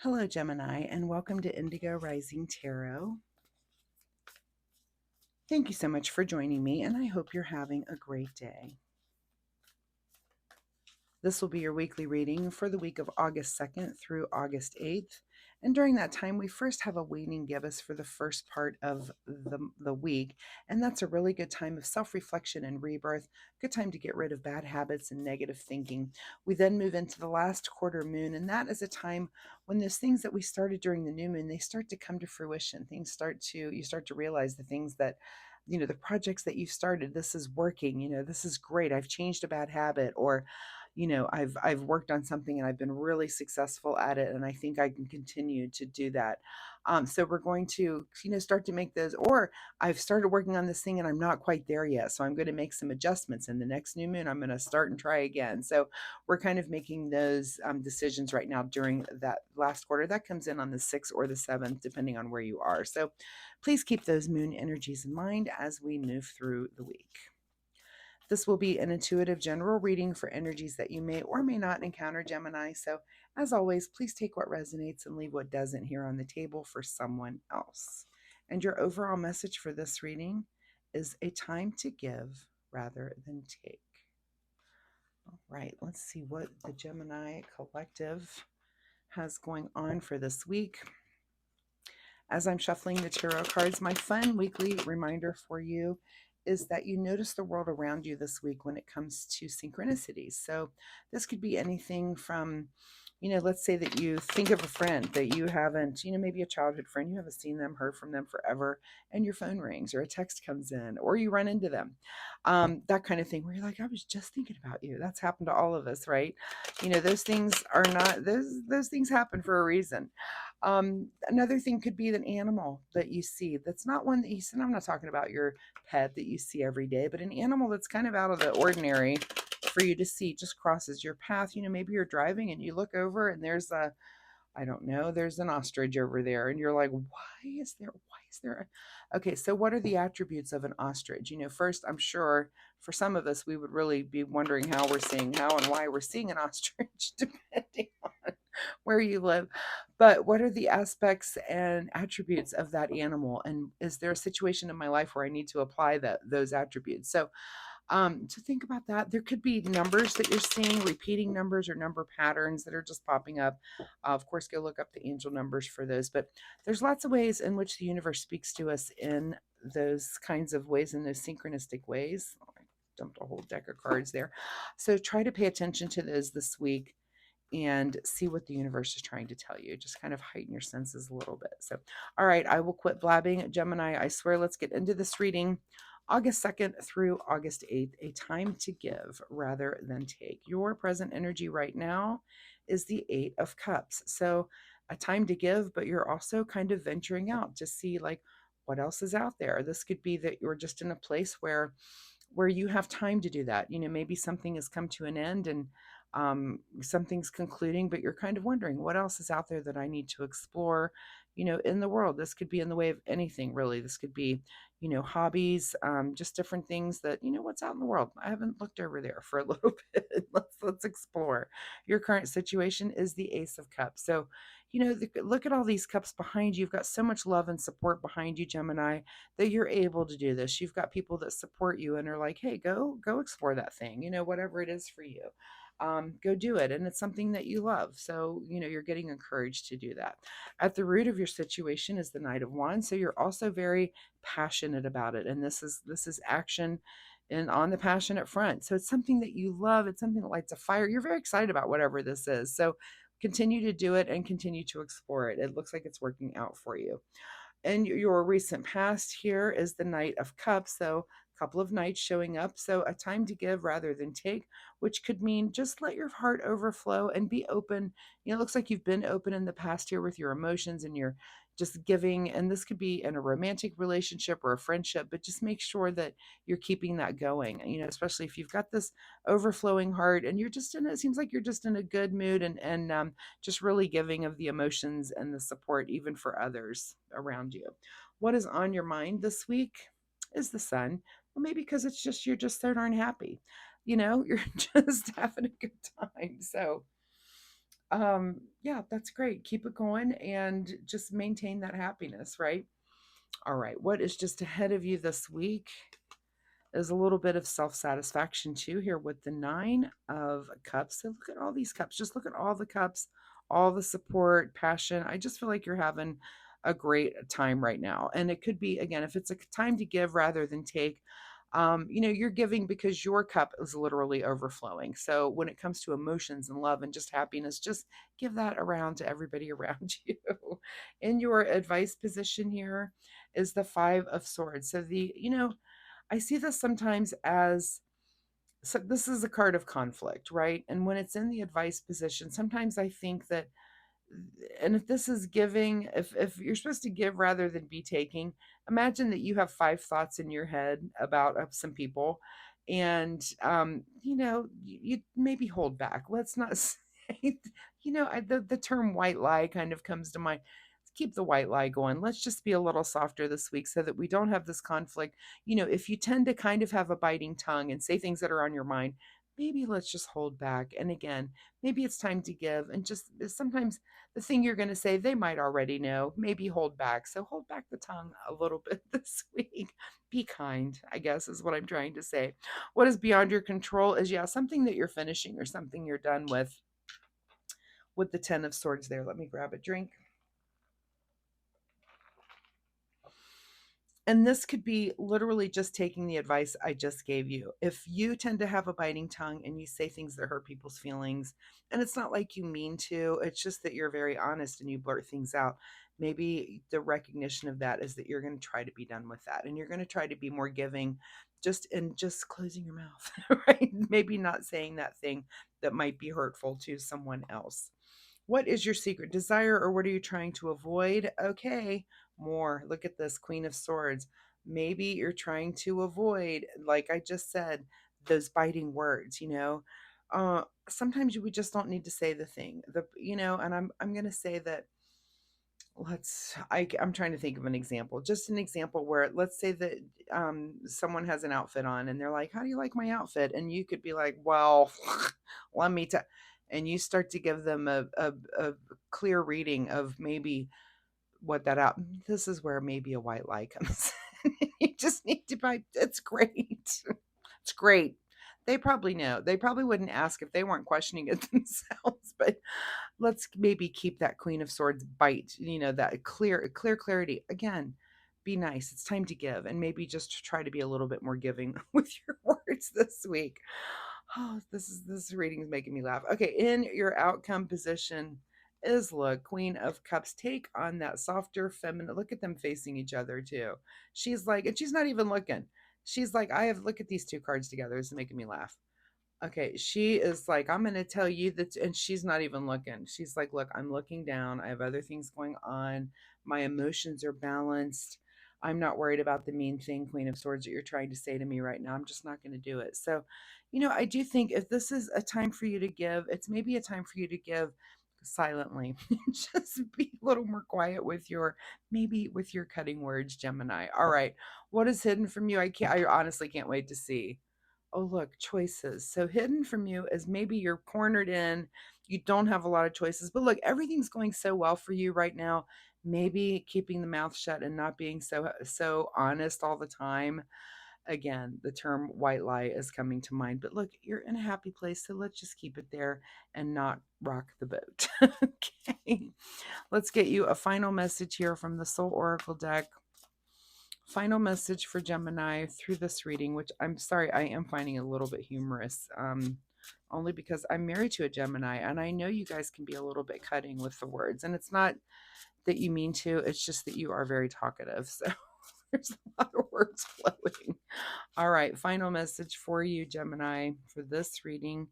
Hello, Gemini, and welcome to Indigo Rising Tarot. Thank you so much for joining me, and I hope you're having a great day. This will be your weekly reading for the week of August 2nd through August 8th. And during that time, we first have a waning gibbous for the first part of the week. And that's a really good time of self-reflection and rebirth, good time to get rid of bad habits and negative thinking. We then move into the last quarter moon, and that is a time when those things that we started during the new moon, they start to come to fruition. You start to realize the things that, the projects that you started, this is working, this is great. I've changed a bad habit, or I've worked on something and I've been really successful at it, and I think I can continue to do that. So we're going to start to make those, or I've started working on this thing and I'm not quite there yet, so I'm going to make some adjustments. In the next new moon, I'm going to start and try again. So we're kind of making those decisions right now during that last quarter. That comes in on the 6th or the 7th, depending on where you are. So please keep those moon energies in mind as we move through the week. This will be an intuitive general reading for energies that you may or may not encounter, Gemini. So, as always, please take what resonates and leave what doesn't here on the table for someone else. And your overall message for this reading is a time to give rather than take. All right, let's see what the Gemini collective has going on for this week. As I'm shuffling the tarot cards, my fun weekly reminder for you is that you notice the world around you this week when it comes to synchronicities. So this could be anything from, let's say that you think of a friend that you haven't, maybe a childhood friend, you haven't seen them, heard from them forever, and your phone rings or a text comes in or you run into them. That kind of thing where you're like, I was just thinking about you. That's happened to all of us, right? Those things are not, those things happen for a reason. Another thing could be an animal that you see that's not one that you see. I'm not talking about your pet that you see every day, but an animal that's kind of out of the ordinary for you to see, just crosses your path. Maybe you're driving and you look over and there's a, I don't know, there's an ostrich over there, and you're like, why is there okay, so what are the attributes of an ostrich? First, I'm sure for some of us, we would really be wondering how and why we're seeing an ostrich, depending on where you live. But what are the aspects and attributes of that animal? And is there a situation in my life where I need to apply those attributes? So think about that. There could be numbers that you're seeing, repeating numbers or number patterns that are just popping up. Of course, go look up the angel numbers for those. But there's lots of ways in which the universe speaks to us in those kinds of ways, in those synchronistic ways. I dumped a whole deck of cards there. So try to pay attention to those this week and see what the universe is trying to tell you. Just kind of heighten your senses a little bit. So, all right, I will quit blabbing. Gemini, I swear, let's get into this reading. August 2nd through August 8th, a time to give rather than take. Your present energy right now is the 8 of Cups. So, a time to give, but you're also kind of venturing out to see like what else is out there. This could be that you're just in a place where you have time to do that. Maybe something has come to an end and something's concluding, but you're kind of wondering what else is out there that I need to explore, in the world. This could be in the way of anything, really. This could be, hobbies, just different things that, what's out in the world. I haven't looked over there for a little bit. Let's explore. Your current situation is the Ace of Cups. So, look at all these cups behind you. You've got so much love and support behind you, Gemini, that you're able to do this. You've got people that support you and are like, hey, go explore that thing, whatever it is for you. Go do it. And it's something that you love. So, you're getting encouraged to do that. At the root of your situation is the Knight of Wands. So you're also very passionate about it. And this is action and on the passionate front. So it's something that you love. It's something that lights a fire. You're very excited about whatever this is. So continue to do it and continue to explore it. It looks like it's working out for you. And your recent past here is the Knight of Cups. So a couple of knights showing up. So a time to give rather than take, which could mean just let your heart overflow and be open. It looks like you've been open in the past here with your emotions and you're just giving. And this could be in a romantic relationship or a friendship, but just make sure that you're keeping that going, especially if you've got this overflowing heart and you're just it seems like you're just in a good mood and just really giving of the emotions and the support, even for others around you. What is on your mind this week is the Sun. Well, maybe because you're just so darn happy. You're just having a good time. So, Yeah, that's great. Keep it going and just maintain that happiness, right? All right, what is just ahead of you this week is a little bit of self satisfaction too here with the Nine of Cups. So look at all these cups. Just look at all the cups, all the support, passion. I just feel like you're having a great time right now. And it could be, again, if it's a time to give rather than take, you're giving because your cup is literally overflowing. So when it comes to emotions and love and just happiness, just give that around to everybody around you. In your advice position here is the Five of Swords. So I see this sometimes as, so this is a card of conflict, right? And when it's in the advice position, sometimes I think that, and if this is giving, if you're supposed to give rather than be taking, imagine that you have five thoughts in your head about some people, and you maybe hold back. Let's not say, the term white lie kind of comes to mind. Keep the white lie going. Let's just be a little softer this week so that we don't have this conflict. If you tend to kind of have a biting tongue and say things that are on your mind, maybe let's just hold back. And again, maybe it's time to give. And just sometimes the thing you're going to say, they might already know. Maybe hold back. So hold back the tongue a little bit this week. Be kind, I guess, is what I'm trying to say. What is beyond your control is, yeah, something that you're finishing or something you're done with the Ten of Swords there. Let me grab a drink. And this could be literally just taking the advice I just gave you. If you tend to have a biting tongue and you say things that hurt people's feelings, and it's not like you mean to, it's just that you're very honest and you blurt things out. Maybe the recognition of that is that you're going to try to be done with that and you're going to try to be more giving, just closing your mouth, right? Maybe not saying that thing that might be hurtful to someone else. What is your secret desire or what are you trying to avoid? Okay, more. Look at this Queen of Swords. Maybe you're trying to avoid, like I just said, those biting words, sometimes we just don't need to say the thing. And I'm going to say that I'm trying to think of an example. Just an example where let's say that someone has an outfit on and they're like, "How do you like my outfit?" And you could be like, "Well, let me tell," and you start to give them a clear reading of maybe what that out. This is where maybe a white lie comes in. You just need to buy. It's great. It's great. They probably know. They probably wouldn't ask if they weren't questioning it themselves, but let's maybe keep that Queen of Swords bite, that clarity. Again, be nice. It's time to give and maybe just try to be a little bit more giving with your words this week. Oh, this reading is making me laugh. Okay, in your outcome position is, look, Queen of Cups. Take on that softer feminine. Look at them facing each other too. She's like, and she's not even looking. She's like, look at these two cards together. It's making me laugh. Okay, she is like, I'm going to tell you that, and she's not even looking. She's like, look, I'm looking down. I have other things going on. My emotions are balanced. I'm not worried about the mean thing, Queen of Swords, that you're trying to say to me right now. I'm just not going to do it. So, I do think if this is a time for you to give, it's maybe a time for you to give silently. Just be a little more quiet with your cutting words, Gemini. All right. What is hidden from you? I honestly can't wait to see. Oh, look, choices. So hidden from you is maybe you're cornered in, you don't have a lot of choices. But look, everything's going so well for you right now. Maybe keeping the mouth shut and not being so honest all the time. Again, the term white lie is coming to mind. But look, you're in a happy place, so let's just keep it there and not rock the boat. Okay. Let's get you a final message here from the Soul Oracle deck. Final message for Gemini through this reading, which I'm sorry, I am finding a little bit humorous, only because I'm married to a Gemini, and I know you guys can be a little bit cutting with the words, and it's not that you mean to, it's just that you are very talkative, so there's a lot of words flowing. All right, final message for you, Gemini, for this reading.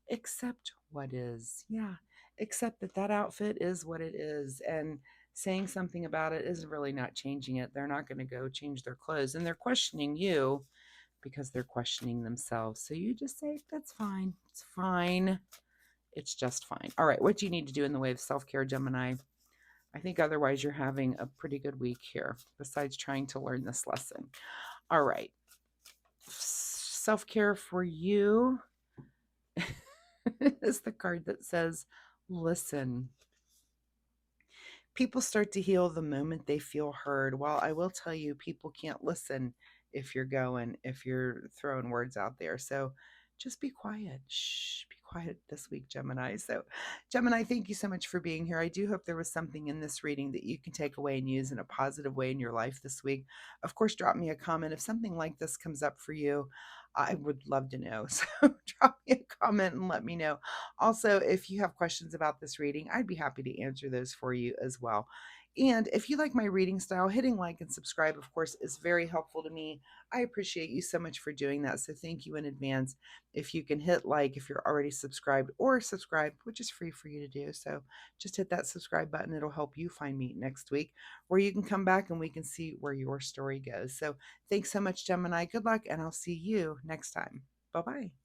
Accept what is. Yeah, accept that outfit is what it is, and saying something about it is really not changing it. They're not going to go change their clothes, and they're questioning you because they're questioning themselves. So you just say, that's fine. It's fine. It's just fine. All right, what do you need to do in the way of self-care, Gemini? I think otherwise you're having a pretty good week here, besides trying to learn this lesson. All right. Self-care for you is the card that says listen. People start to heal the moment they feel heard. While I will tell you, people can't listen if you're throwing words out there. So just be quiet. Shh, be quiet this week, Gemini. So, Gemini, thank you so much for being here. I do hope there was something in this reading that you can take away and use in a positive way in your life this week. Of course, drop me a comment if something like this comes up for you. I would love to know. So, drop me a comment and let me know. Also, if you have questions about this reading, I'd be happy to answer those for you as well. And if you like my reading style, hitting like and subscribe, of course, is very helpful to me. I appreciate you so much for doing that. So thank you in advance. If you can hit like if you're already subscribed, or subscribe, which is free for you to do. So just hit that subscribe button. It'll help you find me next week, where you can come back and we can see where your story goes. So thanks so much, Gemini. Good luck, and I'll see you next time. Bye bye.